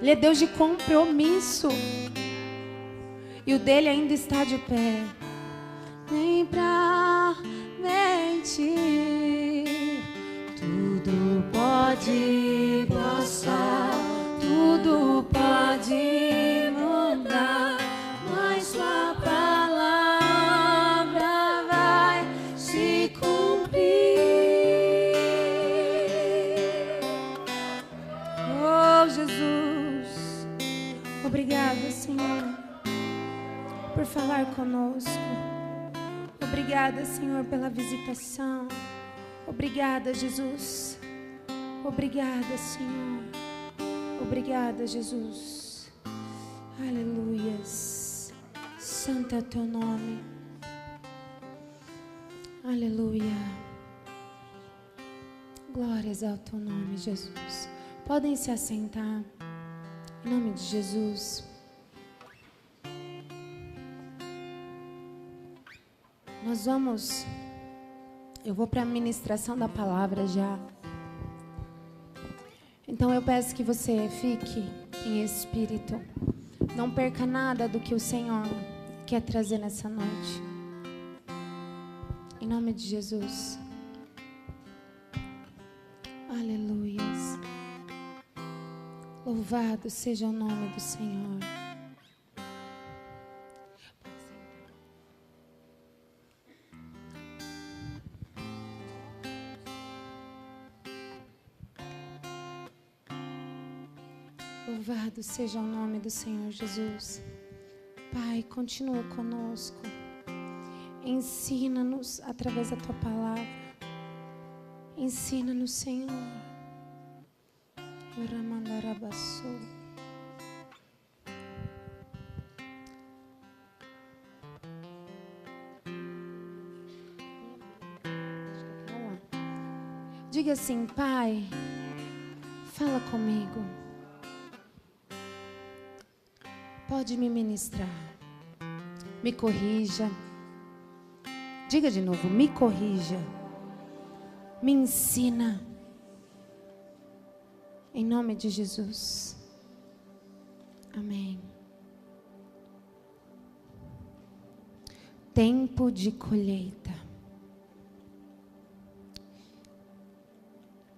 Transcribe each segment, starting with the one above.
Ele é Deus de compromisso. E o dele ainda está de pé. Nem pra mentir, tudo pode passar, tudo pode mudar, mas sua palavra vai se cumprir. Oh, Jesus, obrigada, Senhor, por falar conosco. Obrigada, Senhor, pela visitação. Obrigada, Jesus. Obrigada, Senhor. Obrigada, Jesus. Aleluias. Santo é o teu nome. Aleluia. Glórias ao teu nome, Jesus. Podem se assentar. Em nome de Jesus. Eu vou para a ministração da palavra já. Então eu peço que você fique em espírito. Não perca nada do que o Senhor quer trazer nessa noite. Em nome de Jesus. Aleluias. Louvado seja o nome do Senhor. Louvado seja o nome do Senhor Jesus. Pai, continua conosco. Ensina-nos através da Tua palavra. Ensina-nos, Senhor. Diga assim: Pai, fala comigo. Pode me ministrar, me corrija. Diga de novo: me corrija, me ensina, em nome de Jesus. Amém. Tempo de colheita.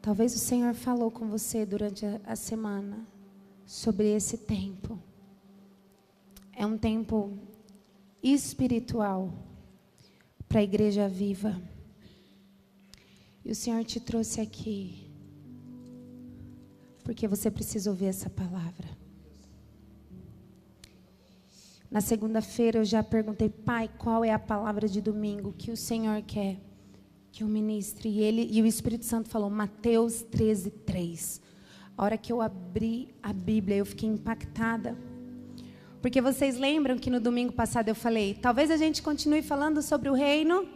Talvez o Senhor falou com você durante a semana sobre esse tempo. É um tempo espiritual para a igreja viva. E o Senhor te trouxe aqui porque você precisa ouvir essa palavra. Na segunda-feira eu já perguntei: Pai, qual é a palavra de domingo que o Senhor quer que eu ministre? E o Espírito Santo falou Mateus 13:3. A hora que eu abri a Bíblia, eu fiquei impactada. Porque vocês lembram que no domingo passado eu falei, talvez a gente continue falando sobre o reino?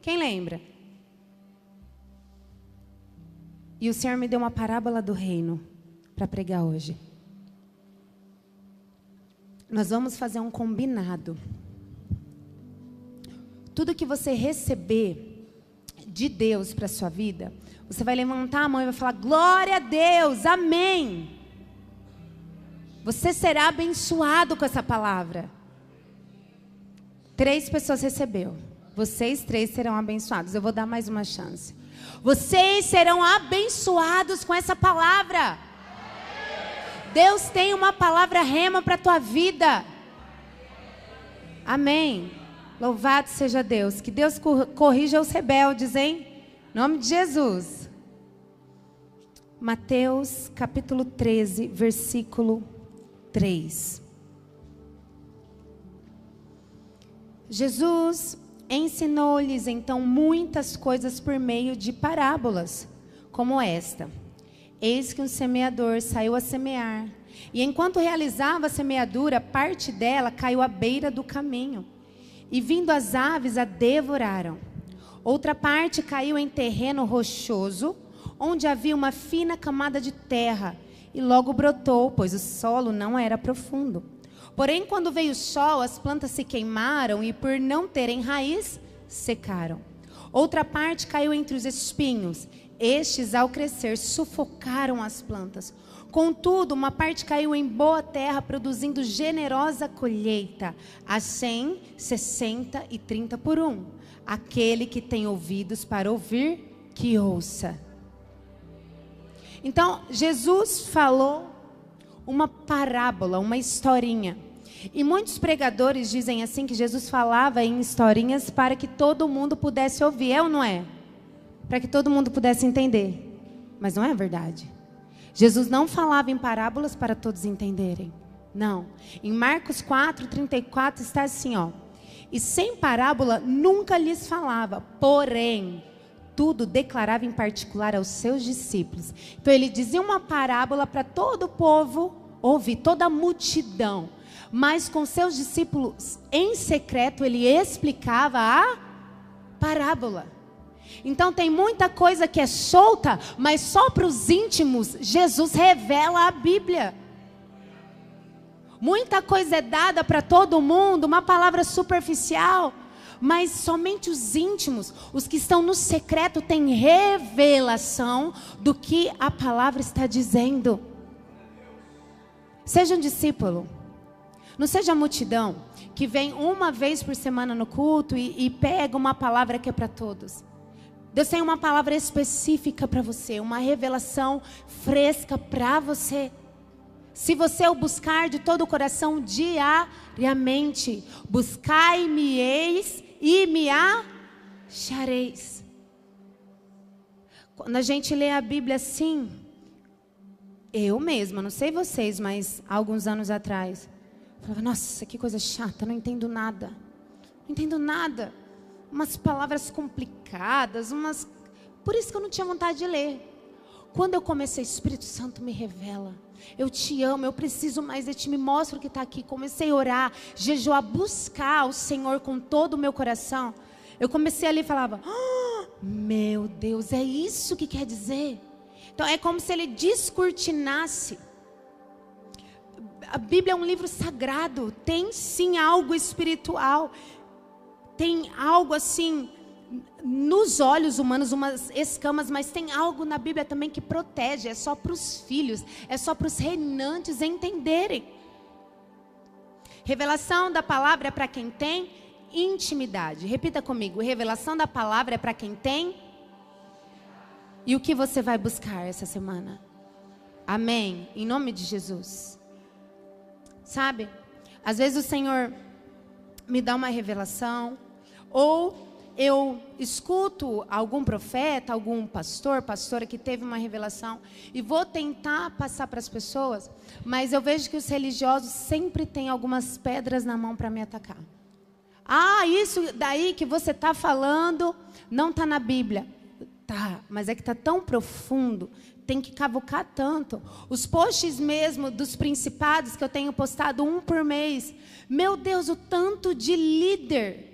Quem lembra? E o Senhor me deu uma parábola do reino para pregar hoje. Nós vamos fazer um combinado. Tudo que você receber de Deus para a sua vida, você vai levantar a mão e vai falar: glória a Deus, amém. Você será abençoado com essa palavra. 3 pessoas recebeu. Vocês 3 serão abençoados. Eu vou dar mais uma chance. Vocês serão abençoados com essa palavra. Deus tem uma palavra rema para a tua vida. Amém. Louvado seja Deus. Que Deus corrija os rebeldes, hein? Em nome de Jesus. Mateus capítulo 13, versículo 3. Jesus ensinou-lhes então muitas coisas por meio de parábolas, como esta. Eis que um semeador saiu a semear, e enquanto realizava a semeadura, parte dela caiu à beira do caminho, e vindo as aves a devoraram. Outra parte caiu em terreno rochoso, onde havia uma fina camada de terra, e logo brotou, pois o solo não era profundo. Porém, quando veio o sol, as plantas se queimaram e, por não terem raiz, secaram. Outra parte caiu entre os espinhos. Estes, ao crescer, sufocaram as plantas. Contudo, uma parte caiu em boa terra, produzindo generosa colheita, a 100, 60 e 30 por um. Aquele que tem ouvidos para ouvir, que ouça. Então, Jesus falou uma parábola, uma historinha. E muitos pregadores dizem assim, que Jesus falava em historinhas para que todo mundo pudesse ouvir, é ou não é? Para que todo mundo pudesse entender. Mas não é verdade. Jesus não falava em parábolas para todos entenderem. Não. Em Marcos 4, 34 está assim, ó. E sem parábola nunca lhes falava, porém, tudo declarava em particular aos seus discípulos. Então ele dizia uma parábola para todo o povo ouvir, toda a multidão. Mas com seus discípulos, em secreto, ele explicava a parábola. Então tem muita coisa que é solta, mas só para os íntimos, Jesus revela a Bíblia. Muita coisa é dada para todo mundo, uma palavra superficial, mas somente os íntimos, os que estão no secreto, têm revelação do que a palavra está dizendo. Seja um discípulo. Não seja a multidão que vem uma vez por semana no culto e pega uma palavra que é para todos. Deus tem uma palavra específica para você, uma revelação fresca para você. Se você o buscar de todo o coração diariamente, buscai-me-eis e me achareis. Quando a gente lê a Bíblia assim, eu mesma, não sei vocês, mas há alguns anos atrás, eu falava, nossa, que coisa chata, não entendo nada. Não entendo nada. Umas palavras complicadas, por isso que eu não tinha vontade de ler. Quando eu comecei, Espírito Santo me revela. Eu te amo, eu preciso mais de ti, me mostra o que está aqui. Comecei a orar, jejuar, buscar o Senhor com todo o meu coração. Eu comecei ali e falava, meu Deus, é isso que quer dizer? Então é como se ele descortinasse. A Bíblia é um livro sagrado, tem sim algo espiritual, tem algo assim, nos olhos humanos, umas escamas, mas tem algo na Bíblia também que protege, é só para os filhos, é só para os reinantes entenderem. Revelação da palavra é para quem tem intimidade. Repita comigo, revelação da palavra é para quem tem. E o que você vai buscar essa semana? Amém, em nome de Jesus. Sabe, às vezes o Senhor me dá uma revelação, ou eu escuto algum profeta, algum pastora que teve uma revelação, e vou tentar passar para as pessoas, mas eu vejo que os religiosos sempre têm algumas pedras na mão para me atacar. Ah, isso daí que você está falando não está na Bíblia. Tá, mas é que está tão profundo, tem que cavucar tanto. Os posts mesmo dos principados que eu tenho postado um por mês. Meu Deus, o tanto de líder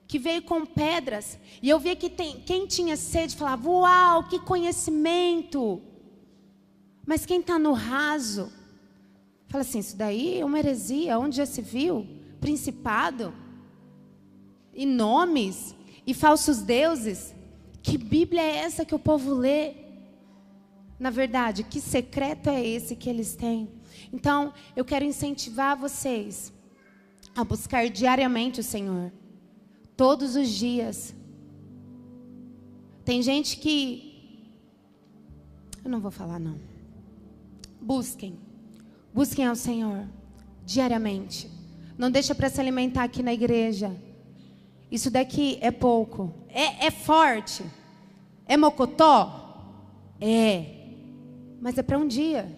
que veio com pedras. E eu via que quem tinha sede falava, uau, que conhecimento. Mas quem está no raso, fala assim, isso daí é uma heresia, onde já se viu? Principado, e nomes, e falsos deuses. Que Bíblia é essa que o povo lê? Na verdade, que secreto é esse que eles têm? Então, eu quero incentivar vocês a buscar diariamente o Senhor. Todos os dias. Tem gente que... Eu não vou falar não. Busquem ao Senhor diariamente. Não deixa para se alimentar aqui na igreja. Isso daqui é pouco. É forte. É mocotó? É. Mas é para um dia.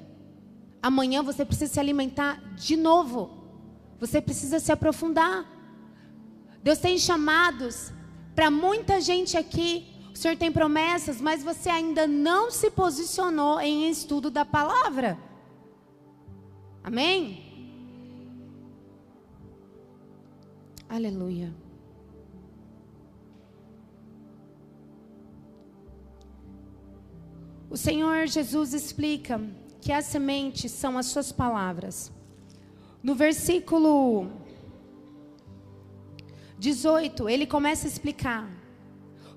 Amanhã você precisa se alimentar de novo. Você precisa se aprofundar. Deus tem chamados para muita gente aqui. O Senhor tem promessas, mas você ainda não se posicionou em estudo da palavra. Amém? Aleluia. O Senhor Jesus explica que as sementes são as suas palavras. No versículo 18, ele começa a explicar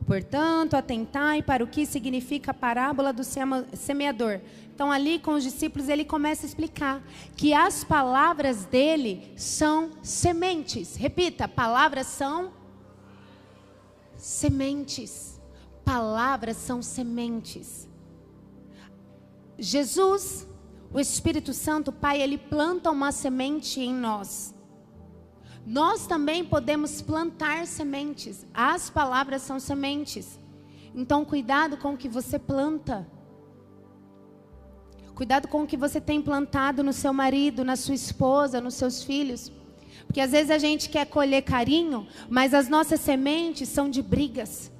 Portanto, atentai para o que significa a parábola do semeador. Então, ali com os discípulos, ele começa a explicar que as palavras dele são sementes. Repita, palavras são sementes. Palavras são sementes. Jesus, o Espírito Santo, Pai, ele planta uma semente em nós. Nós também podemos plantar sementes. As palavras são sementes. Então, cuidado com o que você planta. Cuidado com o que você tem plantado no seu marido, na sua esposa, nos seus filhos. Porque às vezes a gente quer colher carinho, mas as nossas sementes são de brigas.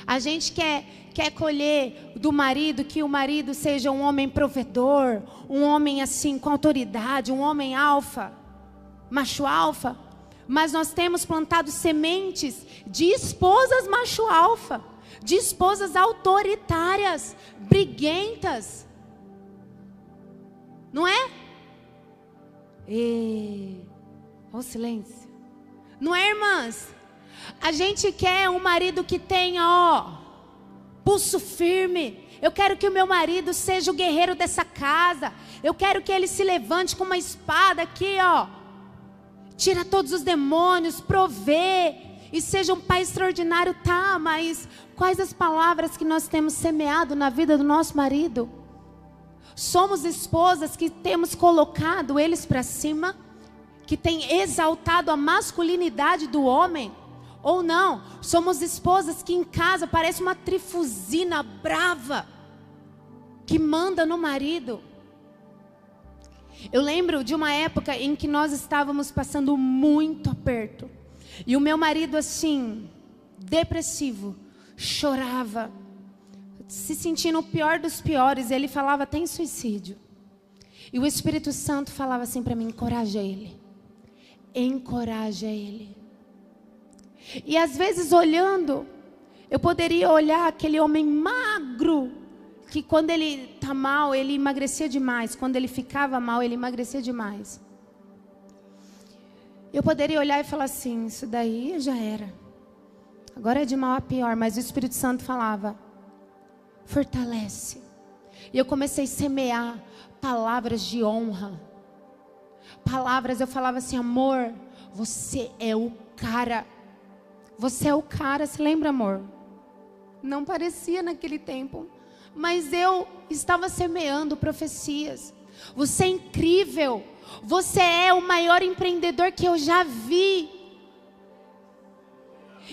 A gente quer colher do marido, que o marido seja um homem provedor, um homem assim com autoridade, um homem alfa, macho alfa. Mas nós temos plantado sementes de esposas macho alfa, de esposas autoritárias, briguentas. Não é? Olha o silêncio. Não é, irmãs? A gente quer um marido que tenha, pulso firme. Eu quero que o meu marido seja o guerreiro dessa casa. Eu quero que ele se levante com uma espada aqui, tira todos os demônios, provê e seja um pai extraordinário. Tá, mas quais as palavras que nós temos semeado na vida do nosso marido? Somos esposas que temos colocado eles para cima, que tem exaltado a masculinidade do homem? Ou não? Somos esposas que em casa parece uma trifusina brava, que manda no marido. Eu lembro de uma época em que nós estávamos passando muito aperto. E o meu marido assim, depressivo, chorava, se sentindo o pior dos piores. Ele falava até em suicídio. E o Espírito Santo falava assim para mim: encoraja ele. Encoraja ele. E às vezes olhando, eu poderia olhar aquele homem magro, que quando ele está mal, ele emagrecia demais. Quando ele ficava mal, ele emagrecia demais. Eu poderia olhar e falar assim: isso daí já era. Agora é de mal a pior. Mas o Espírito Santo falava: fortalece. E eu comecei a semear palavras de honra. Palavras, eu falava assim: amor, você é o cara. Você é o cara, se lembra, amor? Não parecia naquele tempo, mas eu estava semeando profecias. Você é incrível. Você é o maior empreendedor que eu já vi.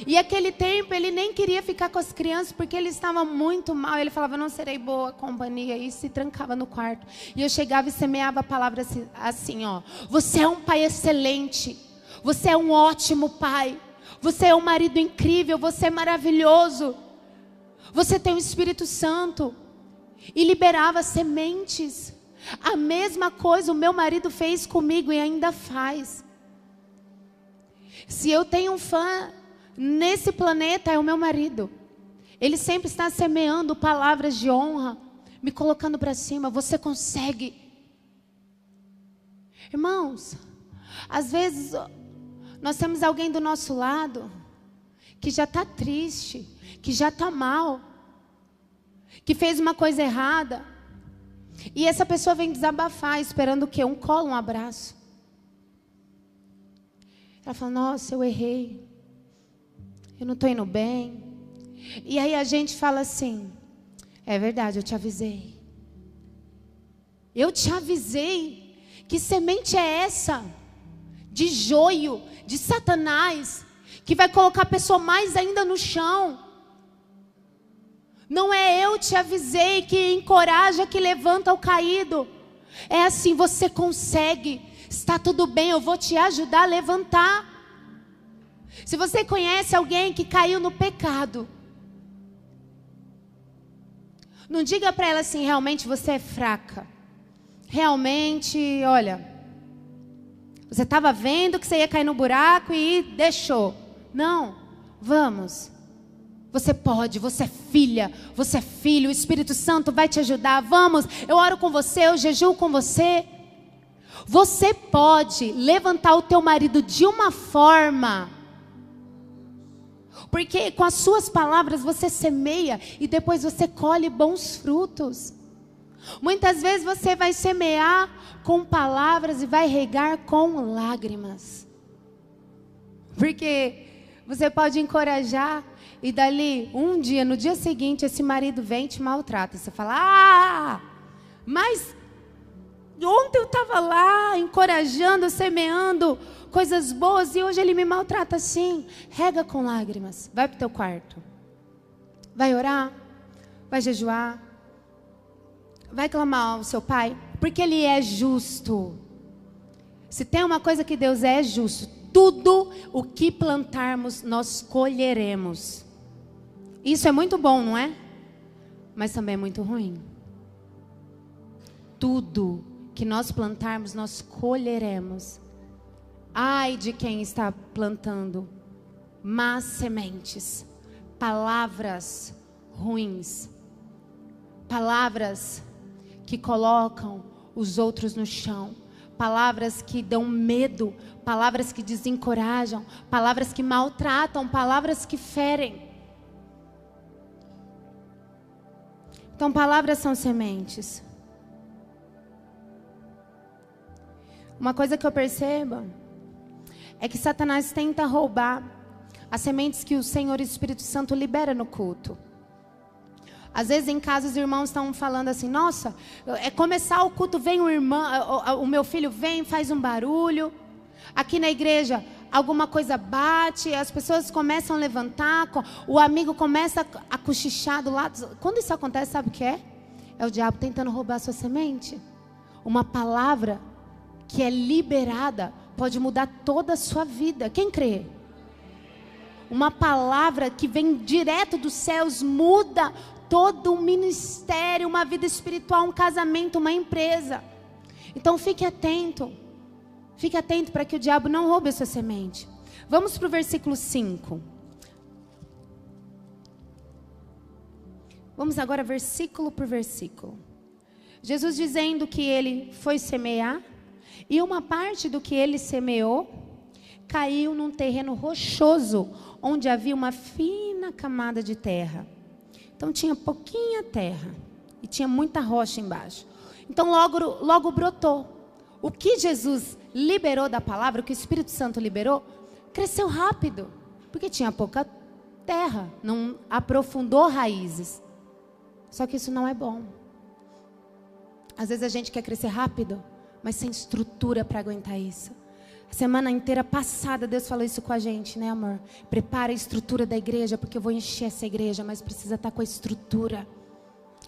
E aquele tempo ele nem queria ficar com as crianças porque ele estava muito mal. Ele falava: não serei boa companhia. E se trancava no quarto. E eu chegava e semeava a palavra assim, você é um pai excelente. Você é um ótimo pai. Você é um marido incrível. Você é maravilhoso. Você tem o Espírito Santo. E liberava sementes. A mesma coisa o meu marido fez comigo e ainda faz. Se eu tenho um fã nesse planeta, é o meu marido. Ele sempre está semeando palavras de honra, me colocando para cima. Você consegue. Irmãos, às vezes nós temos alguém do nosso lado que já está triste, que já está mal, que fez uma coisa errada. E essa pessoa vem desabafar, esperando o quê? Um colo, um abraço. Ela fala: nossa, eu errei. Eu não estou indo bem. E aí a gente fala assim: é verdade, eu te avisei. Eu te avisei. Que semente é essa? De joio, de Satanás, que vai colocar a pessoa mais ainda no chão. Não é eu te avisei que encoraja, que levanta o caído. É assim: você consegue. Está tudo bem, eu vou te ajudar a levantar. Se você conhece alguém que caiu no pecado, não diga para ela assim: realmente você é fraca. Realmente, olha, você estava vendo que você ia cair no buraco e deixou. Não, vamos. Você pode, você é filha, você é filho, o Espírito Santo vai te ajudar. Vamos, eu oro com você, eu jejuo com você. Você pode levantar o teu marido de uma forma. Porque com as suas palavras você semeia e depois você colhe bons frutos. Muitas vezes você vai semear com palavras e vai regar com lágrimas. Porque você pode encorajar e dali um dia, no dia seguinte, esse marido vem e te maltrata. Você fala, mas ontem eu estava lá encorajando, semeando coisas boas e hoje ele me maltrata assim. Rega com lágrimas, vai para o teu quarto. Vai orar, vai jejuar, vai clamar ao seu pai, porque ele é justo. Se tem uma coisa que Deus é justo. Tudo o que plantarmos, nós colheremos. Isso é muito bom, não é? Mas também é muito ruim. Tudo que nós plantarmos, nós colheremos. Ai de quem está plantando más sementes, palavras ruins, palavras que colocam os outros no chão, palavras que dão medo, palavras que desencorajam, palavras que maltratam, palavras que ferem. Então, palavras são sementes. Uma coisa que eu percebo é que Satanás tenta roubar as sementes que o Senhor Espírito Santo libera no culto. Às vezes em casa os irmãos estão falando assim, nossa, é começar o culto, vem um irmão, o meu filho vem, faz um barulho. Aqui na igreja alguma coisa bate, as pessoas começam a levantar, o amigo começa a cochichar do lado. Quando isso acontece, sabe o que é? É o diabo tentando roubar a sua semente. Uma palavra que é liberada pode mudar toda a sua vida. Quem crê? Uma palavra que vem direto dos céus muda todo um ministério, uma vida espiritual, um casamento, uma empresa. Então fique atento. Fique atento para que o diabo não roube a sua semente. Vamos para o versículo 5. Vamos agora versículo por versículo. Jesus dizendo que ele foi semear. E uma parte do que ele semeou caiu num terreno rochoso, onde havia uma fina camada de terra. Então tinha pouquinha terra e tinha muita rocha embaixo. Então logo brotou. O que Jesus liberou da palavra, o que o Espírito Santo liberou, cresceu rápido, porque tinha pouca terra, não aprofundou raízes. Só que isso não é bom. Às vezes a gente quer crescer rápido, mas sem estrutura para aguentar isso. A semana inteira passada Deus falou isso com a gente, né, amor? Prepara a estrutura da igreja, porque eu vou encher essa igreja, mas precisa estar com a estrutura.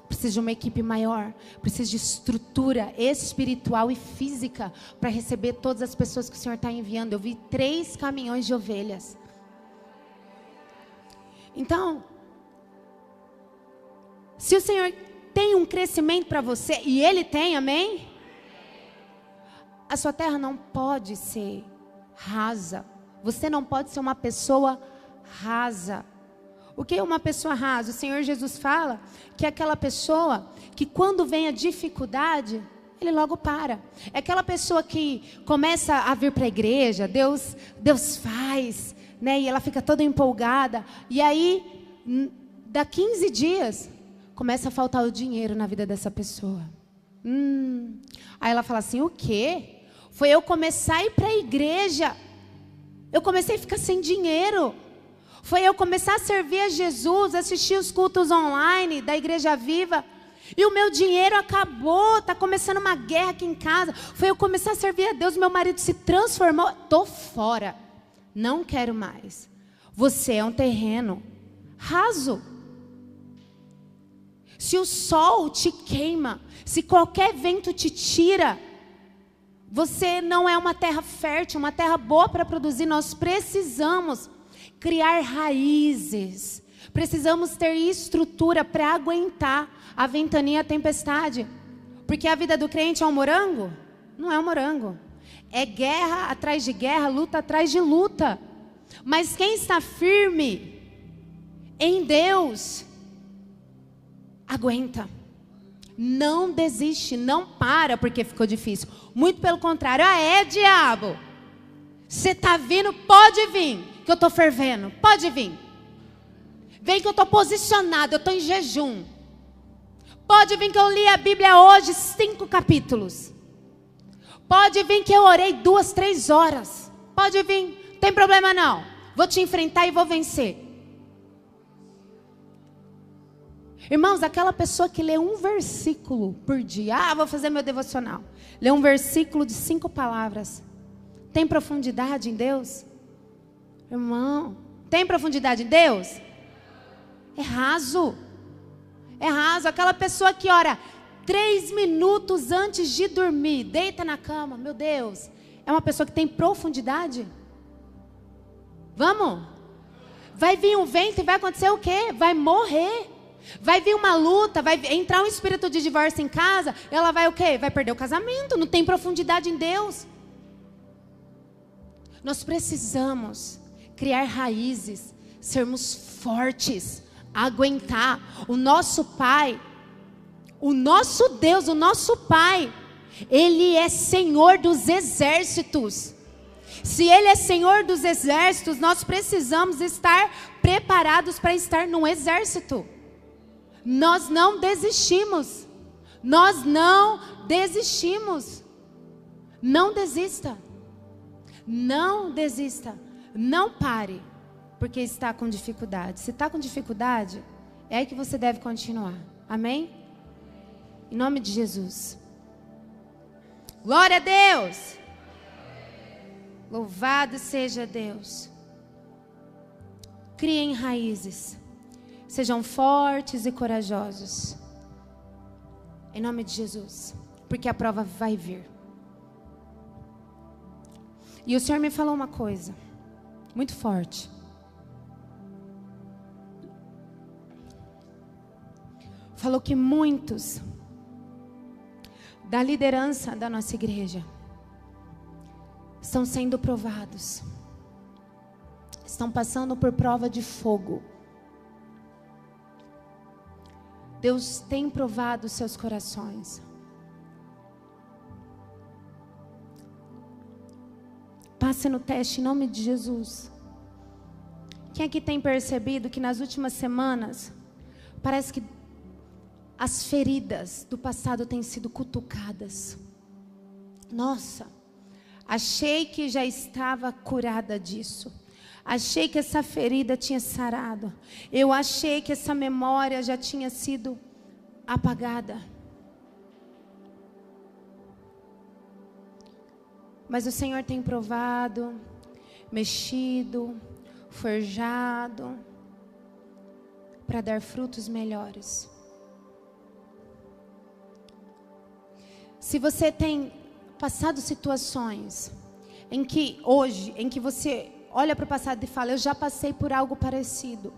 Precisa de uma equipe maior, precisa de estrutura espiritual e física para receber todas as pessoas que o Senhor está enviando. Eu vi 3 caminhões de ovelhas. Então, se o Senhor tem um crescimento para você, e Ele tem, amém? A sua terra não pode ser rasa. Você não pode ser uma pessoa rasa. O que é uma pessoa rasa? O Senhor Jesus fala que é aquela pessoa que quando vem a dificuldade, ele logo para. É aquela pessoa que começa a vir para a igreja, Deus faz, né? E ela fica toda empolgada. E aí, dá 15 dias, começa a faltar o dinheiro na vida dessa pessoa. Aí ela fala assim, o quê? Foi eu começar a ir para a igreja. Eu comecei a ficar sem dinheiro. Foi eu começar a servir a Jesus, assistir os cultos online da Igreja Viva. E o meu dinheiro acabou, está começando uma guerra aqui em casa. Foi eu começar a servir a Deus, meu marido se transformou. Estou fora, não quero mais. Você é um terreno raso. Se o sol te queima, se qualquer vento te tira, você não é uma terra fértil, uma terra boa para produzir. Nós precisamos criar raízes. Precisamos ter estrutura para aguentar a ventania, a tempestade. Porque a vida do crente é um morango? Não é um morango. É guerra atrás de guerra, luta atrás de luta. Mas quem está firme em Deus, aguenta. Não desiste, não para porque ficou difícil. Muito pelo contrário. Diabo, você está vindo, pode vir, que eu estou fervendo, pode vir. Vem que eu estou posicionado, eu estou em jejum. Pode vir que eu li a Bíblia hoje 5 capítulos. Pode vir que eu orei 2, 3 horas. Pode vir, não tem problema não. Vou te enfrentar e vou vencer. Irmãos, aquela pessoa que lê um versículo por dia. Vou fazer meu devocional. Lê um versículo de 5 palavras. Tem profundidade em Deus? Irmão, tem profundidade em Deus? É raso. É raso. Aquela pessoa que ora 3 minutos antes de dormir, deita na cama, meu Deus. É uma pessoa que tem profundidade? Vamos? Vai vir um vento e vai acontecer o quê? Vai morrer. Vai vir uma luta, vai entrar um espírito de divórcio em casa, ela vai o quê? Vai perder o casamento, não tem profundidade em Deus. Nós precisamos criar raízes, sermos fortes, aguentar. O nosso Pai, o nosso Deus, o nosso Pai, Ele é Senhor dos exércitos. Se Ele é Senhor dos exércitos, nós precisamos estar preparados para estar num exército. Nós não desistimos. Nós não desistimos. Não desista. Não desista. Não pare. Porque está com dificuldade. Se está com dificuldade, é aí que você deve continuar. Amém? Em nome de Jesus. Glória a Deus. Louvado seja Deus. Criem raízes. Sejam fortes e corajosos. Em nome de Jesus. Porque a prova vai vir. E o Senhor me falou uma coisa muito forte. Falou que muitos da liderança da nossa igreja estão sendo provados. Estão passando por prova de fogo. Deus tem provado os seus corações. Passe no teste em nome de Jesus. Quem aqui tem percebido que nas últimas semanas parece que as feridas do passado têm sido cutucadas? Nossa, achei que já estava curada disso. Achei que essa ferida tinha sarado. Eu achei que essa memória já tinha sido apagada. Mas o Senhor tem provado, mexido, forjado, para dar frutos melhores. Se você tem passado situações em que hoje, em que você olha para o passado e fala, eu já passei por algo parecido.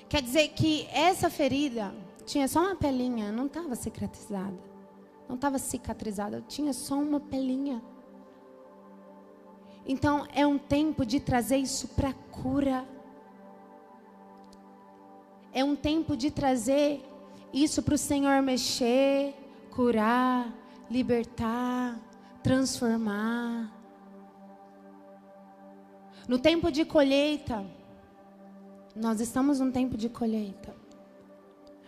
Quer dizer que essa ferida tinha só uma pelinha, não estava cicatrizada. Não estava cicatrizada, tinha só uma pelinha. Então é um tempo de trazer isso para a cura. É um tempo de trazer isso para o Senhor mexer, curar, libertar, transformar. No tempo de colheita, nós estamos num tempo de colheita.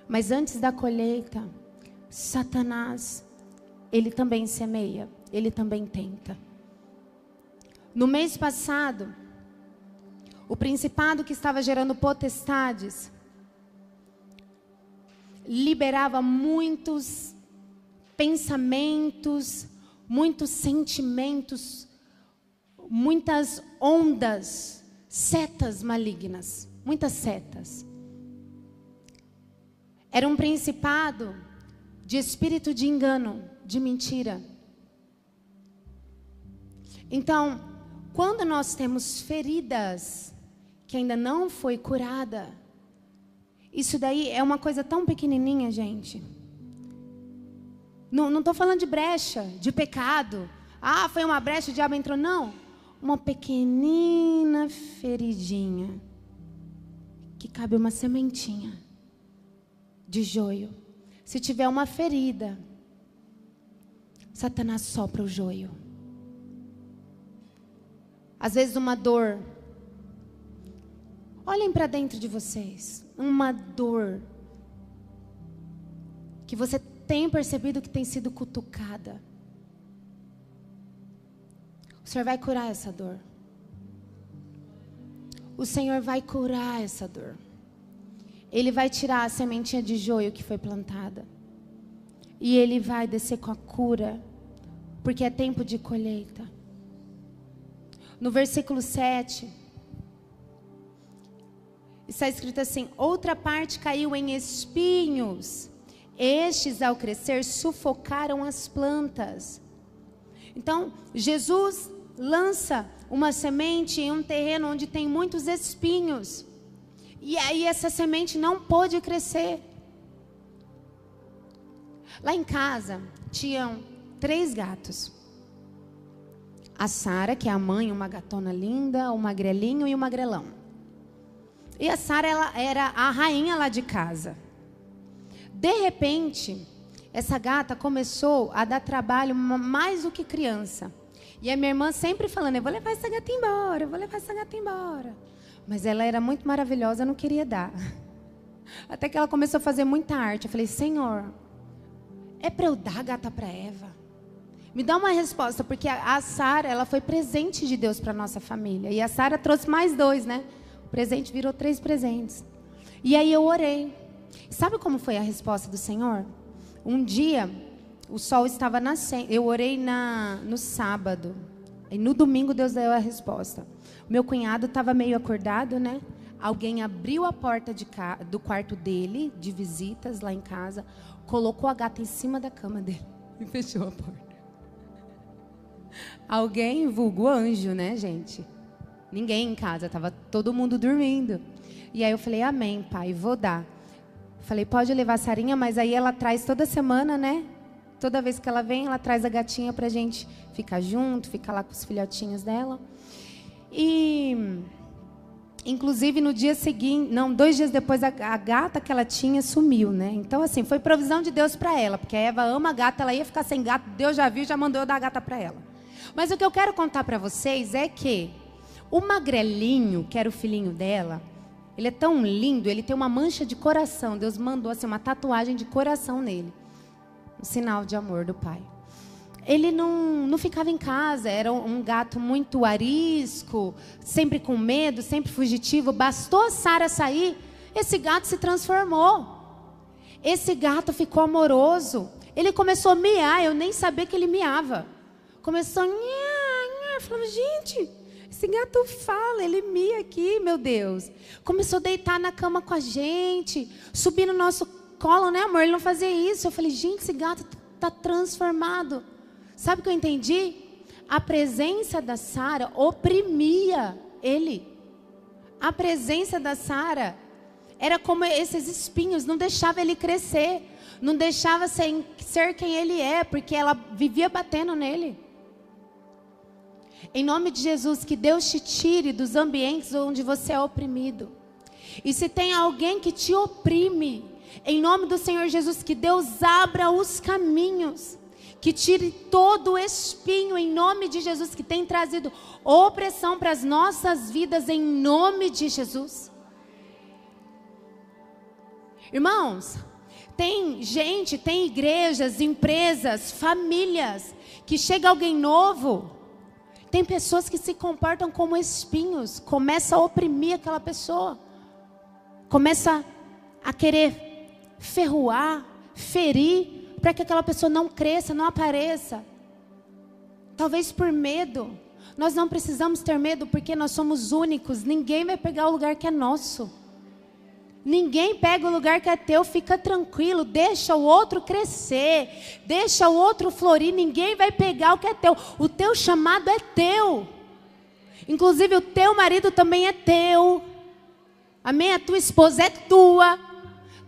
Mas antes da colheita, Satanás, ele também semeia, ele também tenta. No mês passado, o principado que estava gerando potestades, liberava muitos pensamentos, muitos sentimentos, muitas ondas, setas malignas, muitas setas. Era um principado de espírito de engano, de mentira. Então, quando nós temos feridas que ainda não foi curada, isso daí é uma coisa tão pequenininha, gente. Não estou falando de brecha, de pecado. Foi uma brecha, o diabo entrou. Não. Uma pequenina feridinha. Que cabe uma sementinha de joio. Se tiver uma ferida, Satanás sopra o joio. Às vezes uma dor, Olhem para dentro de vocês. Uma dor que você tem percebido que tem sido cutucada. O Senhor vai curar essa dor. O Senhor vai curar essa dor. Ele vai tirar a sementinha de joio que foi plantada. E Ele vai descer com a cura. Porque é tempo de colheita. No versículo 7, está escrito assim: outra parte caiu em espinhos. Estes, ao crescer, sufocaram as plantas. Então, Jesus lança uma semente em um terreno onde tem muitos espinhos. E aí essa semente não pôde crescer. Lá em casa, tinham 3 gatos. A Sara, que é a mãe, uma gatona linda, um magrelinho e um magrelão. E a Sara, ela era a rainha lá de casa. De repente, essa gata começou a dar trabalho mais do que criança. E a minha irmã sempre falando: eu vou levar essa gata embora, eu vou levar essa gata embora. Mas ela era muito maravilhosa, eu não queria dar. Até que ela começou a fazer muita arte. Eu falei: Senhor, é para eu dar a gata para Eva? Me dá uma resposta, porque a Sara, ela foi presente de Deus para nossa família. E a Sara trouxe mais 2, né? O presente virou 3 presentes. E aí eu orei. Sabe como foi a resposta do Senhor? Um dia, o sol estava nascendo. Eu orei no sábado. E no domingo Deus deu a resposta. O meu cunhado estava meio acordado, né? Alguém abriu a porta do quarto dele, de visitas lá em casa, colocou a gata em cima da cama dele e fechou a porta. Alguém, vulgo anjo, né, gente? Ninguém em casa, estava todo mundo dormindo. E aí eu falei: amém, pai, vou dar. Falei: pode levar a Sarinha, mas aí ela traz toda semana, né? Toda vez que ela vem, ela traz a gatinha pra gente ficar junto, ficar lá com os filhotinhos dela. E, inclusive, no dia seguinte, 2 dias depois, a gata que ela tinha sumiu, né? Então, assim, foi provisão de Deus para ela, porque a Eva ama a gata, ela ia ficar sem gato, Deus já viu, já mandou eu dar a gata para ela. Mas o que eu quero contar para vocês é que o magrelinho, que era o filhinho dela, ele é tão lindo, ele tem uma mancha de coração. Deus mandou assim uma tatuagem de coração nele. Um sinal de amor do pai. Ele não ficava em casa, era um gato muito arisco, sempre com medo, sempre fugitivo. Bastou a Sara sair, esse gato se transformou. Esse gato ficou amoroso. Ele começou a miar, eu nem sabia que ele miava. Começou a nha. Eu falava: gente, esse gato fala, ele mia aqui, meu Deus. Começou a deitar na cama com a gente, subir no nosso colo, né, amor? Ele não fazia isso. Eu falei: gente, esse gato está transformado. Sabe o que eu entendi? A presença da Sara oprimia ele. A presença da Sara era como esses espinhos, não deixava ele crescer, não deixava ser quem ele é, porque ela vivia batendo nele. Em nome de Jesus, que Deus te tire dos ambientes onde você é oprimido. E se tem alguém que te oprime, em nome do Senhor Jesus, que Deus abra os caminhos, que tire todo o espinho, em nome de Jesus, que tem trazido opressão para as nossas vidas, em nome de Jesus. Irmãos, tem gente, tem igrejas, empresas, famílias, que chega alguém novo, tem pessoas que se comportam como espinhos, começa a oprimir aquela pessoa, começa a querer ferroar, ferir, para que aquela pessoa não cresça, não apareça. Talvez por medo. Nós não precisamos ter medo, porque nós somos únicos. Ninguém vai pegar o lugar que é nosso. Ninguém pega o lugar que é teu. Fica tranquilo, deixa o outro crescer, deixa o outro florir. Ninguém vai pegar o que é teu. O teu chamado é teu. Inclusive o teu marido também é teu. Amém? A tua esposa é tua,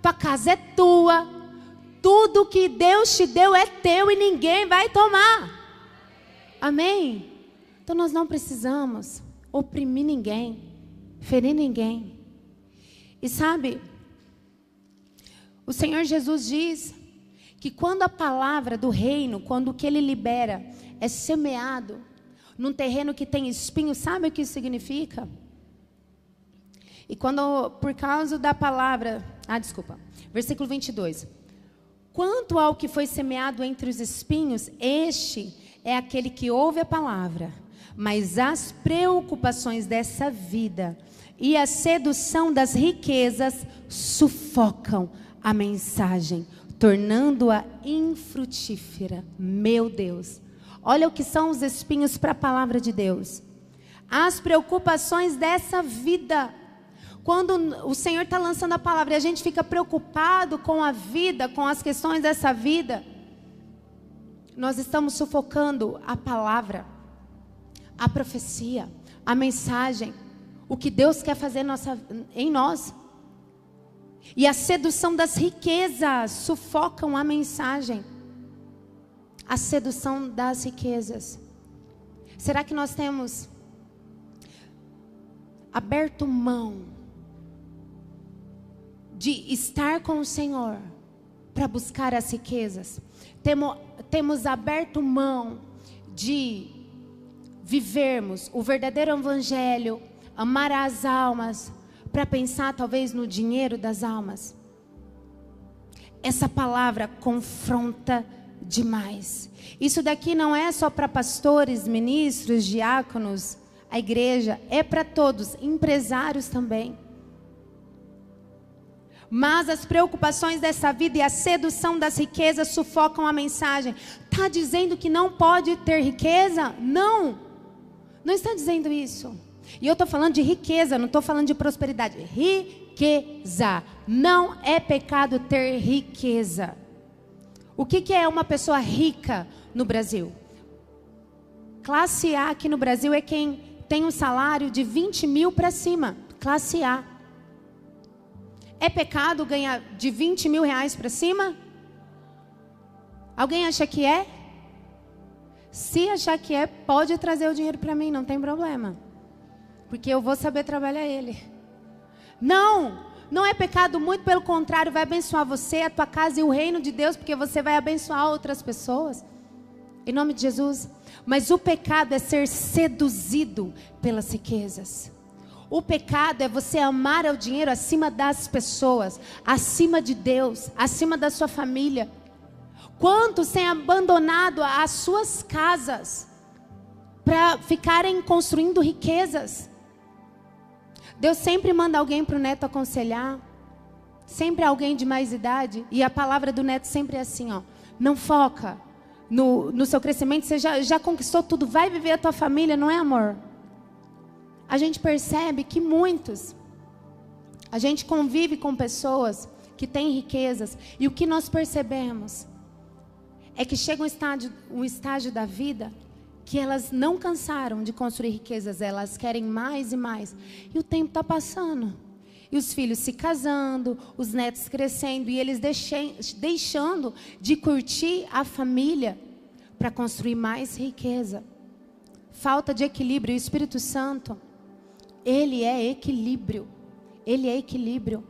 tua casa é tua. Tudo que Deus te deu é teu e ninguém vai tomar. Amém? Então nós não precisamos oprimir ninguém, ferir ninguém. E sabe, o Senhor Jesus diz que quando a palavra do reino, quando o que Ele libera é semeado num terreno que tem espinho, sabe o que isso significa? E quando, por causa da palavra... Versículo 22. Quanto ao que foi semeado entre os espinhos, este é aquele que ouve a palavra, mas as preocupações dessa vida e a sedução das riquezas sufocam a mensagem, tornando-a infrutífera. Meu Deus, olha o que são os espinhos para a palavra de Deus. As preocupações dessa vida. Quando o Senhor está lançando a palavra e a gente fica preocupado com a vida, com as questões dessa vida, nós estamos sufocando a palavra, a profecia, a mensagem, o que Deus quer fazer em nós. E a sedução das riquezas sufocam a mensagem. A sedução das riquezas. Será que nós temos aberto mão de estar com o Senhor para buscar as riquezas? Temos aberto mão de vivermos o verdadeiro evangelho, amar as almas, para pensar talvez no dinheiro das almas? Essa palavra confronta demais. Isso daqui não é só para pastores, ministros, diáconos, a igreja, é para todos, empresários também. Mas as preocupações dessa vida e a sedução das riquezas sufocam a mensagem. Está dizendo que não pode ter riqueza? Não, não está dizendo isso. E eu estou falando de riqueza, não estou falando de prosperidade. Riqueza. Não é pecado ter riqueza. O que é uma pessoa rica no Brasil? Classe A aqui no Brasil é quem tem um salário de 20 mil para cima. Classe A. É pecado ganhar de 20 mil reais para cima? Alguém acha que é? Se achar que é, pode trazer o dinheiro para mim, não tem problema. Porque eu vou saber trabalhar ele. Não, não é pecado, muito pelo contrário, vai abençoar você, a tua casa e o reino de Deus, porque você vai abençoar outras pessoas. Em nome de Jesus. Mas o pecado é ser seduzido pelas riquezas. O pecado é você amar o dinheiro acima das pessoas, acima de Deus, acima da sua família. Quantos têm abandonado as suas casas para ficarem construindo riquezas? Deus sempre manda alguém para o neto aconselhar, sempre alguém de mais idade, e a palavra do neto sempre é assim, ó, não foca no seu crescimento, você já conquistou tudo, vai viver a tua família, não é, amor? A gente percebe que a gente convive com pessoas que têm riquezas, e o que nós percebemos é que chega um estágio da vida que elas não cansaram de construir riquezas, elas querem mais e mais, e o tempo está passando, e os filhos se casando, os netos crescendo, e eles deixando de curtir a família para construir mais riqueza. Falta de equilíbrio. O Espírito Santo, Ele é equilíbrio. Ele é equilíbrio.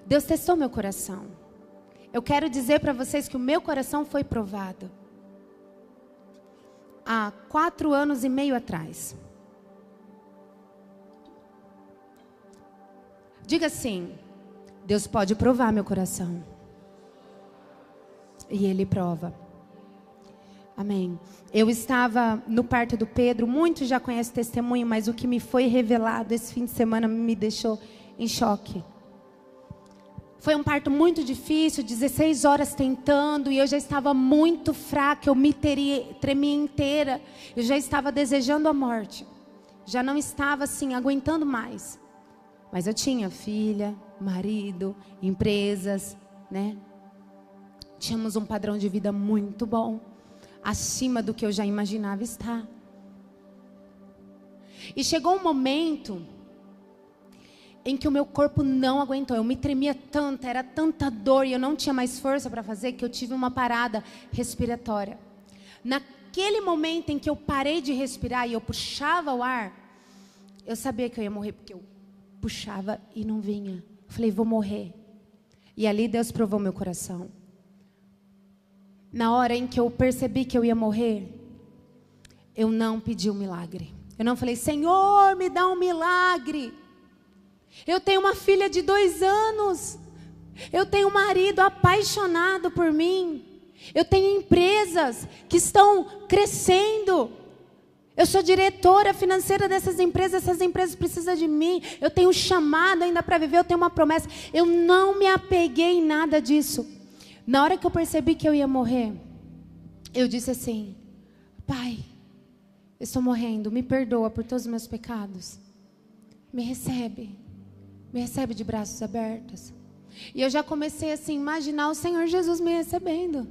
Deus testou meu coração. Eu quero dizer para vocês que o meu coração foi provado. Há 4 anos e meio atrás. Diga assim: Deus pode provar meu coração. E Ele prova. Amém. Eu estava no parto do Pedro. Muitos já conhecem o testemunho, mas o que me foi revelado esse fim de semana me deixou em choque. Foi um parto muito difícil, 16 horas tentando, e eu já estava muito fraca, eu me tremia inteira. Eu já estava desejando a morte. Já não estava assim, aguentando mais. Mas eu tinha filha, marido, empresas, né? Tínhamos um padrão de vida muito bom, acima do que eu já imaginava estar. E chegou um momento em que o meu corpo não aguentou. Eu me tremia tanto, era tanta dor e eu não tinha mais força para fazer, que eu tive uma parada respiratória. Naquele momento em que eu parei de respirar e eu puxava o ar, eu sabia que eu ia morrer, porque eu puxava e não vinha. Eu falei, vou morrer. E ali Deus provou meu coração. Na hora em que eu percebi que eu ia morrer, eu não pedi um milagre. Eu não falei, Senhor, me dá um milagre. Eu tenho uma filha de 2 anos. Eu tenho um marido apaixonado por mim. Eu tenho empresas que estão crescendo. Eu sou diretora financeira dessas empresas. Essas empresas precisam de mim. Eu tenho um chamado ainda para viver. Eu tenho uma promessa. Eu não me apeguei em nada disso. Na hora que eu percebi que eu ia morrer, eu disse assim: Pai, eu estou morrendo. Me perdoa por todos os meus pecados. Me recebe de braços abertos. E eu já comecei assim, imaginar o Senhor Jesus me recebendo.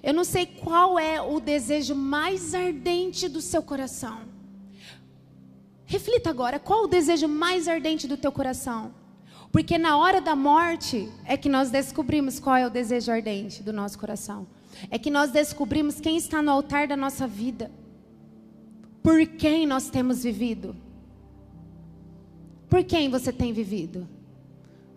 Eu não sei qual é o desejo mais ardente do seu coração. Reflita agora, qual o desejo mais ardente do teu coração? Porque na hora da morte é que nós descobrimos qual é o desejo ardente do nosso coração. É que nós descobrimos quem está no altar da nossa vida. Por quem nós temos vivido? Por quem você tem vivido?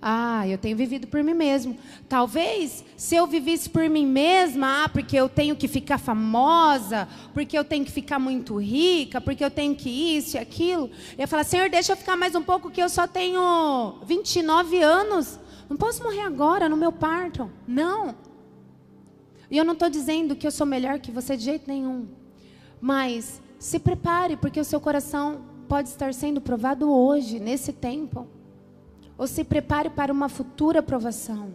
Ah, eu tenho vivido por mim mesmo. Talvez, se eu vivisse por mim mesma, porque eu tenho que ficar famosa, porque eu tenho que ficar muito rica, porque eu tenho que isso e aquilo, eu ia falar: Senhor, deixa eu ficar mais um pouco, que eu só tenho 29 anos. Não posso morrer agora, no meu parto. Não. E eu não estou dizendo que eu sou melhor que você de jeito nenhum. Mas se prepare, porque o seu coração pode estar sendo provado hoje, nesse tempo. Ou se prepare para uma futura provação.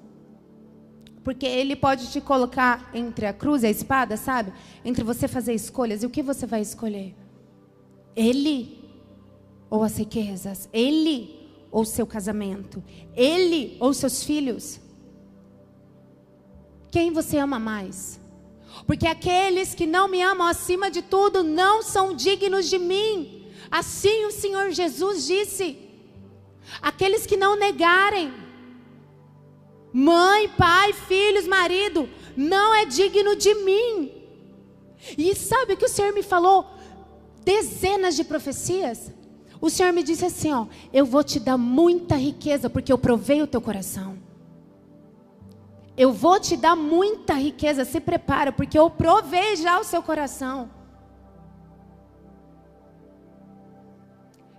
Porque Ele pode te colocar entre a cruz e a espada, sabe? Entre você fazer escolhas. E o que você vai escolher? Ele ou as riquezas? Ele ou seu casamento? Ele ou seus filhos? Quem você ama mais? Porque aqueles que não me amam acima de tudo não são dignos de mim. Assim o Senhor Jesus disse. Aqueles que não negarem mãe, pai, filhos, marido, não é digno de mim. E sabe o que o Senhor me falou? Dezenas de profecias. O Senhor me disse assim, ó: eu vou te dar muita riqueza, porque eu provei o teu coração. Eu vou te dar muita riqueza, se prepara, porque eu provei já o seu coração.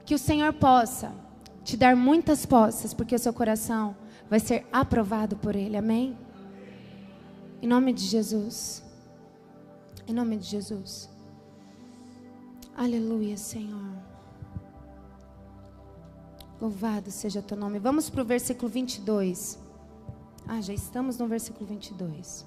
Que o Senhor possa te dar muitas posses, porque o seu coração vai ser aprovado por Ele, amém? Em nome de Jesus. Em nome de Jesus. Aleluia, Senhor. Louvado seja teu nome. Vamos para o versículo 22. Já estamos no versículo 22.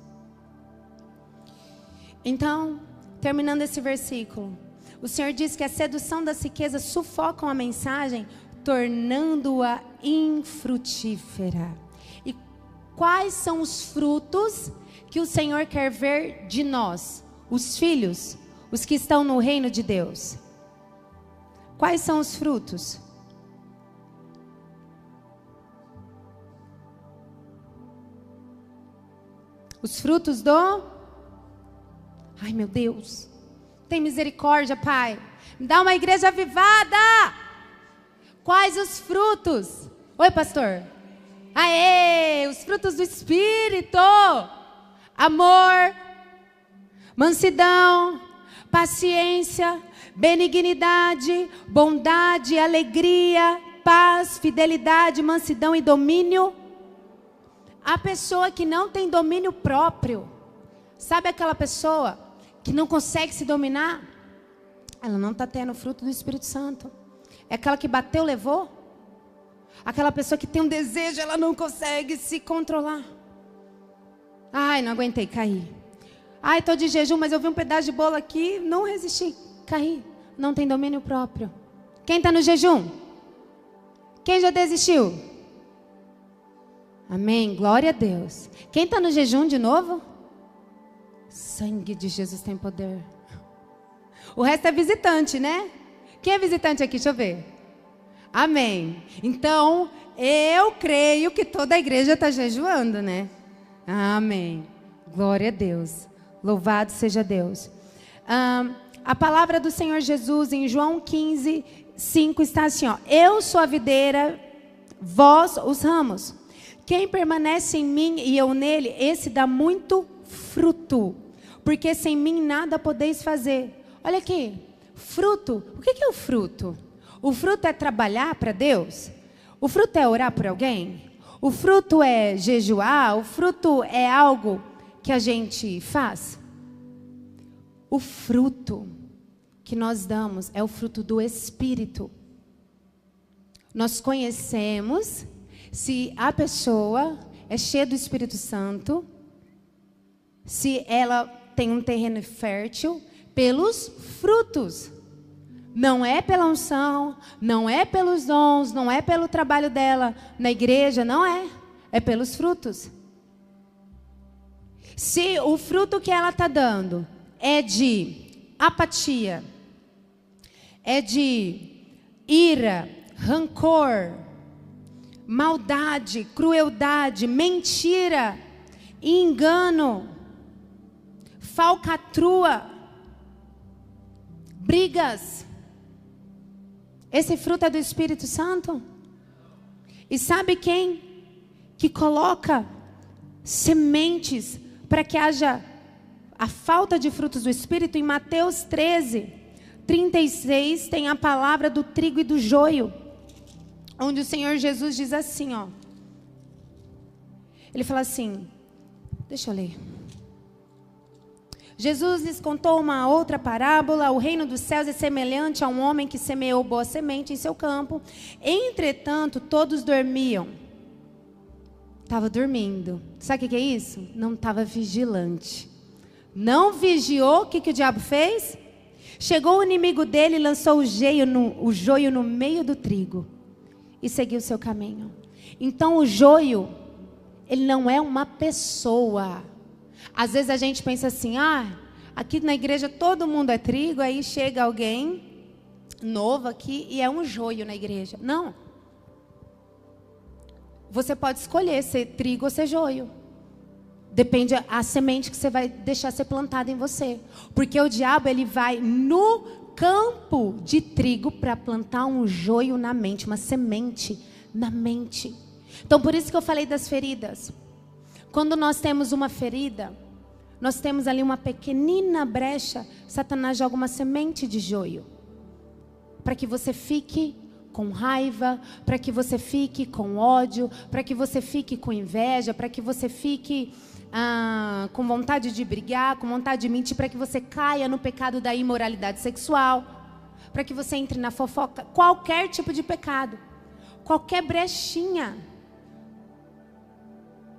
Então, terminando esse versículo, o Senhor diz que a sedução das riquezas sufocam a mensagem, tornando-a infrutífera. E quais são os frutos que o Senhor quer ver de nós, os filhos, os que estão no reino de Deus? Quais são os frutos? Os frutos do... Ai, meu Deus. Tem misericórdia, Pai. Me dá uma igreja avivada. Quais os frutos? Oi, pastor. Aê, os frutos do Espírito. Amor, mansidão, paciência, benignidade, bondade, alegria, paz, fidelidade, mansidão e domínio. A pessoa que não tem domínio próprio, sabe aquela pessoa que não consegue se dominar? Ela não está tendo o fruto do Espírito Santo. É aquela que bateu, levou. Aquela pessoa que tem um desejo, ela não consegue se controlar. Ai, não aguentei, caí. Ai, estou de jejum, mas eu vi um pedaço de bolo aqui, não resisti, caí. Não tem domínio próprio. Quem está no jejum? Quem já desistiu? Amém, glória a Deus. Quem está no jejum de novo? Sangue de Jesus tem poder. O resto é visitante, né? Quem é visitante aqui? Deixa eu ver. Amém. Então, eu creio que toda a igreja está jejuando, né? Amém. Glória a Deus. Louvado seja Deus. A palavra do Senhor Jesus em João 15, 5 está assim, ó: eu sou a videira, vós os ramos. Quem permanece em mim e eu nele, esse dá muito fruto, porque sem mim nada podeis fazer. Olha aqui, fruto. O que é o fruto? O fruto é trabalhar para Deus? O fruto é orar por alguém? O fruto é jejuar? O fruto é algo que a gente faz? O fruto que nós damos é o fruto do Espírito. Nós conhecemos se a pessoa é cheia do Espírito Santo, se ela tem um terreno fértil, pelos frutos. Não é pela unção, não é pelos dons, não é pelo trabalho dela na igreja, não é. É pelos frutos. Se o fruto que ela está dando é de apatia, é de ira, rancor, maldade, crueldade, mentira, engano, falcatrua, brigas, esse fruto é do Espírito Santo? E sabe quem que coloca sementes para que haja a falta de frutos do Espírito? Em Mateus 13:36 tem a palavra do trigo e do joio, onde o Senhor Jesus diz assim, ó. Ele fala assim, deixa eu ler. Jesus lhes contou uma outra parábola. O reino dos céus é semelhante a um homem que semeou boa semente em seu campo. Entretanto, todos dormiam. Estava dormindo. Sabe o que é isso? Não estava vigilante. Não vigiou. O que o diabo fez? Chegou o inimigo dele e lançou o joio no meio do trigo. E seguiu seu caminho. Então o joio, ele não é uma pessoa. Às vezes a gente pensa assim, aqui na igreja todo mundo é trigo, aí chega alguém novo aqui e é um joio na igreja. Não. Você pode escolher ser trigo ou ser joio. Depende a semente que você vai deixar ser plantada em você. Porque o diabo, ele vai no campo de trigo para plantar um joio na mente, uma semente na mente. Então por isso que eu falei das feridas. Quando nós temos uma ferida, nós temos ali uma pequenina brecha, Satanás joga uma semente de joio. Para que você fique com raiva, para que você fique com ódio, para que você fique com inveja, para que você fique com vontade de brigar, com vontade de mentir, para que você caia no pecado da imoralidade sexual, para que você entre na fofoca, qualquer tipo de pecado, qualquer brechinha.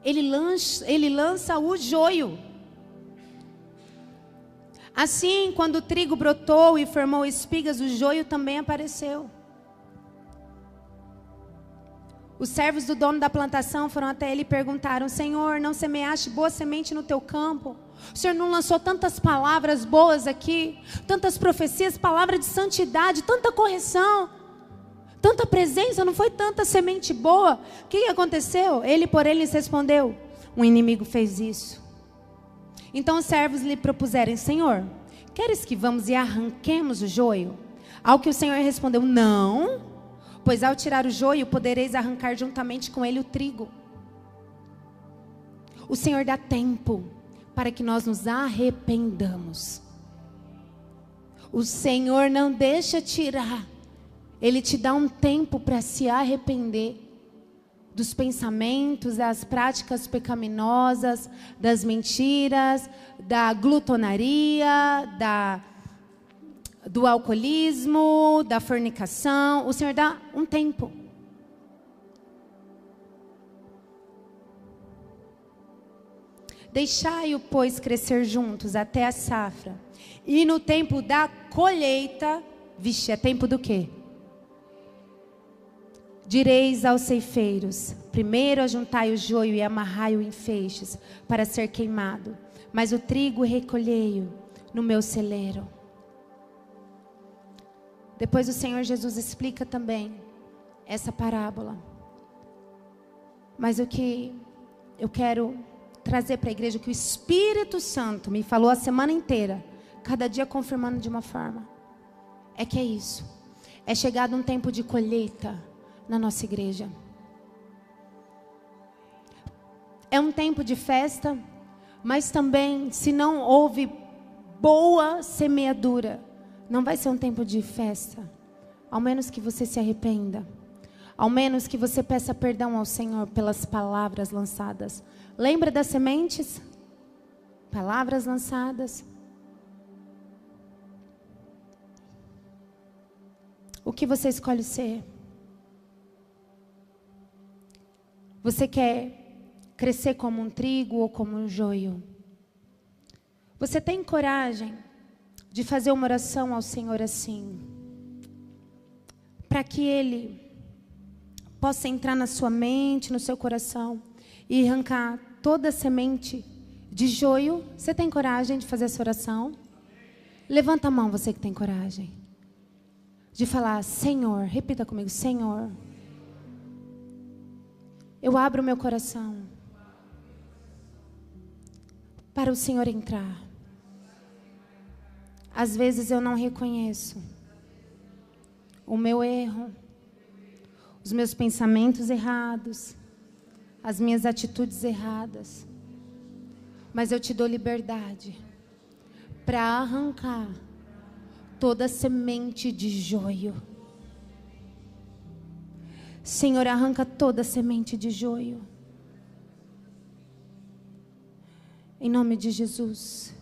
Ele lança o joio. Assim, quando o trigo brotou e formou espigas, o joio também apareceu. Os servos do dono da plantação foram até ele e perguntaram: Senhor, não semeaste boa semente no teu campo? O Senhor não lançou tantas palavras boas aqui, tantas profecias, palavra de santidade, tanta correção, tanta presença, não foi tanta semente boa? O que aconteceu? Ele, porém, lhes respondeu: um inimigo fez isso. Então os servos lhe propuseram: Senhor, queres que vamos e arranquemos o joio? Ao que o Senhor respondeu: não, pois ao tirar o joio, podereis arrancar juntamente com ele o trigo. O Senhor dá tempo para que nós nos arrependamos. O Senhor não deixa tirar. Ele te dá um tempo para se arrepender dos pensamentos, das práticas pecaminosas, das mentiras, da glutonaria, do alcoolismo, da fornicação. O Senhor dá um tempo. Deixai-o, pois, crescer juntos até a safra. E no tempo da colheita, vixe, é tempo do quê? Direis aos ceifeiros: primeiro ajuntai o joio e amarrai-o em feixes, para ser queimado. Mas o trigo recolhei-o no meu celeiro. Depois o Senhor Jesus explica também essa parábola. Mas o que eu quero trazer para a igreja, que o Espírito Santo me falou a semana inteira, cada dia confirmando de uma forma, é que é isso. É chegado um tempo de colheita na nossa igreja. É um tempo de festa, mas também, se não houve boa semeadura, não vai ser um tempo de festa. ao menos que você se arrependa, ao menos que você peça perdão ao Senhor pelas palavras lançadas. Lembra das sementes? Palavras lançadas. O que você escolhe ser? Você quer crescer como um trigo ou como um joio? Você tem coragem de fazer uma oração ao Senhor assim, para que Ele possa entrar na sua mente, no seu coração e arrancar toda a semente de joio? Você tem coragem de fazer essa oração? Levanta a mão, você que tem coragem de falar: Senhor, repita comigo: Senhor, eu abro meu coração para o Senhor entrar. Às vezes eu não reconheço o meu erro, os meus pensamentos errados, as minhas atitudes erradas. Mas eu te dou liberdade para arrancar toda semente de joio. Senhor, arranca toda semente de joio. Em nome de Jesus.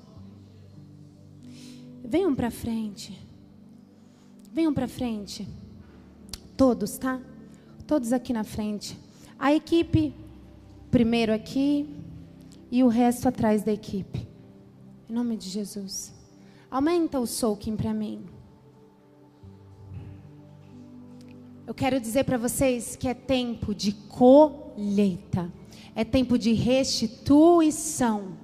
Venham para frente. Venham para frente. Todos, tá? Todos aqui na frente. A equipe primeiro aqui e o resto atrás da equipe. Em nome de Jesus. Aumenta o soaking para mim. Eu quero dizer para vocês que é tempo de colheita. É tempo de restituição.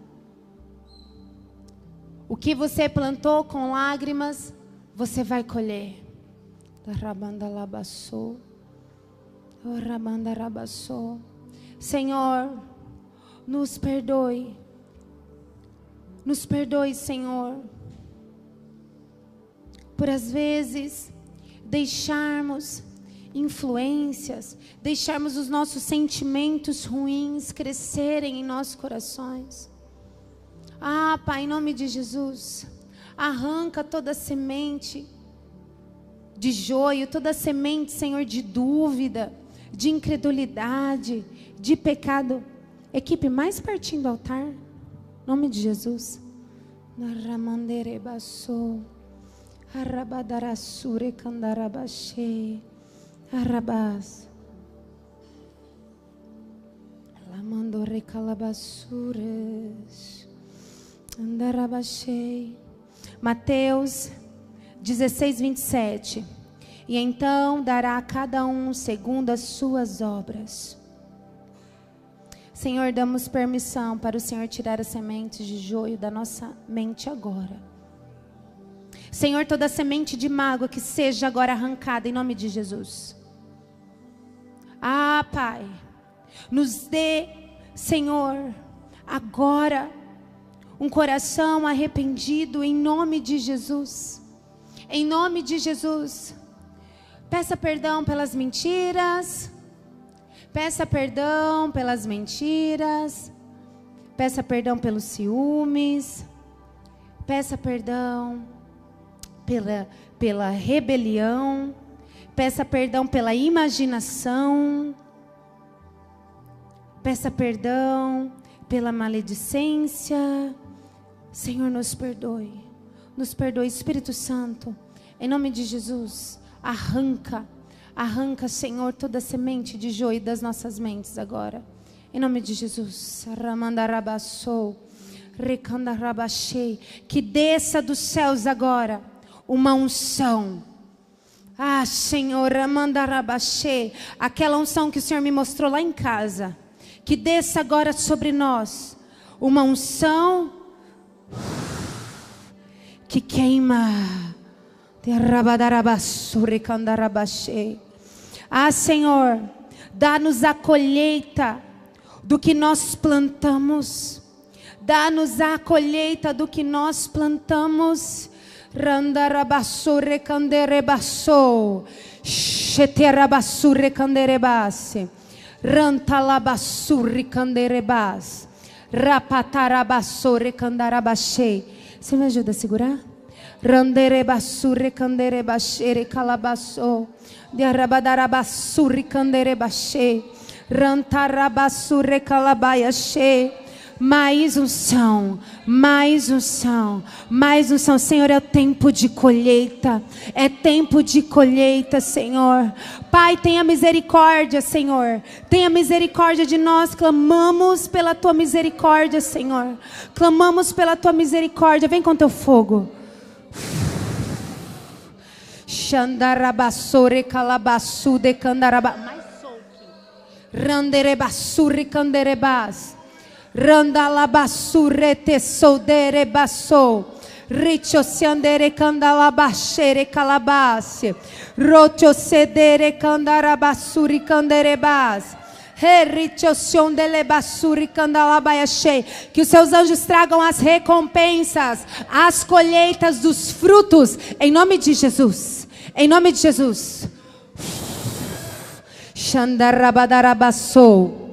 O que você plantou com lágrimas, você vai colher. Senhor, nos perdoe. Nos perdoe, Senhor, por às vezes deixarmos influências, deixarmos os nossos sentimentos ruins crescerem em nossos corações. Ah, Pai, em nome de Jesus, arranca toda semente de joio, toda semente, Senhor, de dúvida, de incredulidade, de pecado. Equipe mais pertinho do altar, em nome de Jesus. Arrabadarasure candarabashe, arrabas, lamandore calabasures, andarabashe. Mateus 16, 27. E então dará a cada um segundo as suas obras. Senhor, damos permissão para o Senhor tirar as sementes de joio da nossa mente agora. Senhor, toda semente de mágoa que seja agora arrancada em nome de Jesus. Ah, Pai, nos dê, Senhor, agora um coração arrependido em nome de Jesus. Em nome de Jesus. Peça perdão pelas mentiras. Peça perdão pelas mentiras. Peça perdão pelos ciúmes. Peça perdão pela rebelião. Peça perdão pela imaginação. Peça perdão pela maledicência. Senhor, nos perdoe. Nos perdoe, Espírito Santo. Em nome de Jesus, arranca, Senhor, toda semente de joio das nossas mentes agora. Em nome de Jesus. Que desça dos céus agora uma unção. Ah, Senhor, aquela unção que o Senhor me mostrou lá em casa. Que desça agora sobre nós uma unção que queima. Ah, Senhor, dá-nos a colheita do que nós plantamos. Dá-nos a colheita do que nós plantamos. Randarabassure canderebassou. Cheterabassure canderebase. Rantalabassure canderebas. Rapatarabassure candarabachei. Você me ajuda a segurar? Randerebassure canderebashere calabasso. Diarabadarabassure canderebashe. Rantarabassure calabaiache. Mais unção, mais unção, mais unção. Senhor, é tempo de colheita. É tempo de colheita, Senhor. Pai, tenha misericórdia, Senhor. Tenha misericórdia de nós. Clamamos pela tua misericórdia, Senhor. Clamamos pela tua misericórdia. Vem com teu fogo. Xandarabassore calabassu de candaraba. Mais solto. Randerebassure canderebas. Randalabassure tesodere basso. Richosiandere candalabachere calabasse. Rochocedere candarabassuri canderebas. Que os seus anjos tragam as recompensas, as colheitas dos frutos, em nome de Jesus. Em nome de Jesus. Xandarabadarabassou.